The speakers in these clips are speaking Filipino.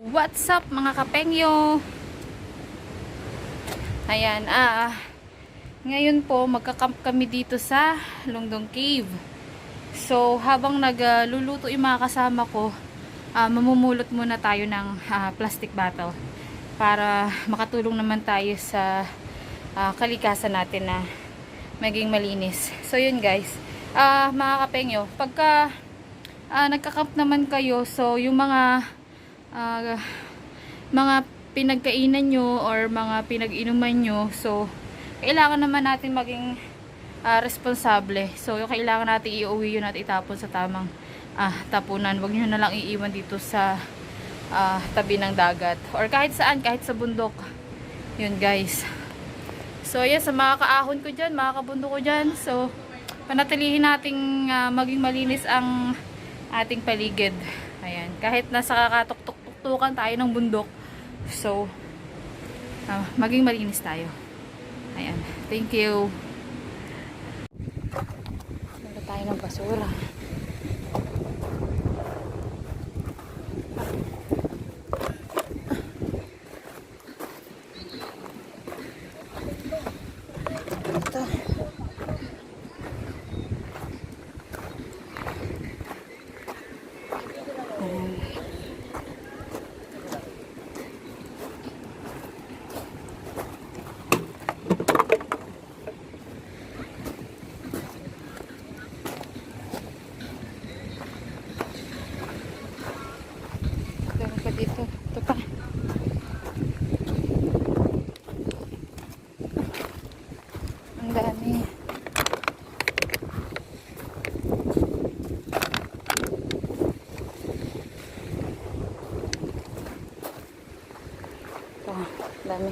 What's up mga kapengyo? Ayan, ngayon po magka-camp kami dito sa Lungdong Cave. So, habang nagluluto yung mga kasama ko, mamumulot muna tayo ng plastic bottle para makatulong naman tayo sa kalikasan natin na maging malinis. So, yun guys. Mga kapengyo, pagka nagka-camp naman kayo, so yung mga pinagkainan nyo or mga pinag-inuman nyo, so kailangan naman natin maging responsable. So kailangan natin iuwi yun at itapon sa tamang tapunan. Huwag nyo na lang iiwan dito sa tabi ng dagat or kahit saan, kahit sa bundok. Yun guys. So yan, sa mga kaahon ko dyan, mga kabundok ko dyan, so panatilihin nating maging malinis ang ating paligid. Ayan, kahit nasa kakatuktukan tayo ng bundok, so maging malinis tayo. Ayan, thank you. Punta tayo ng basura. Ito. Dito. Ito pa. Ang dami. Ito. Dami.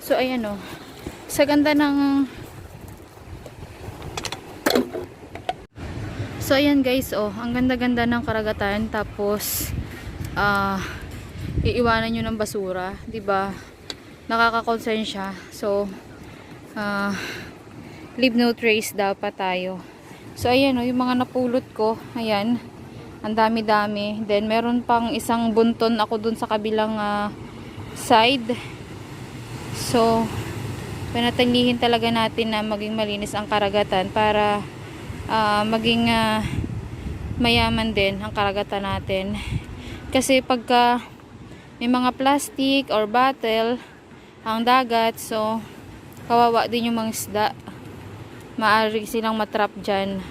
So, ayan o. Sa ganda ng So ayan guys, ang ganda-ganda ng karagatan, tapos iiwanan niyo ng basura, 'di ba? Nakaka-concern siya. So leave no trace dapat tayo. So ayan yung mga napulot ko, ayan. Ang dami-dami. Then meron pang isang bunton ako dun sa kabilang side. So panatilihin talaga natin na maging malinis ang karagatan para maging mayaman din ang karagatan natin. Kasi pagka may mga plastic or bottle ang dagat, so kawawa din yung mga isda. Maaari silang matrap dyan.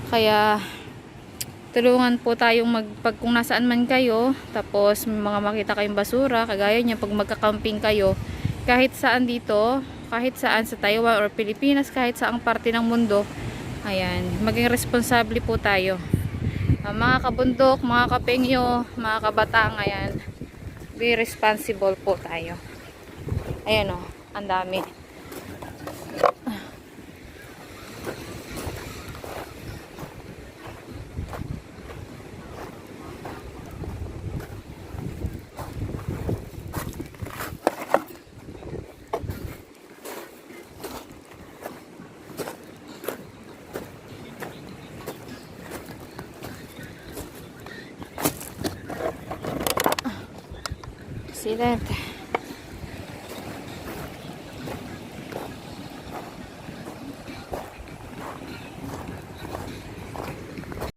Kaya tulungan po tayong kung nasaan man kayo, tapos may mga makita kayong basura, kagaya niya pag magka-camping kayo, kahit saan dito, kahit saan sa Taiwan or Pilipinas, kahit saang parte ng mundo, ayan, maging responsable po tayo. Mga kabundok, mga kapengyo, mga kabatang, ayan, be responsible po tayo. Ayan ang dami. See that?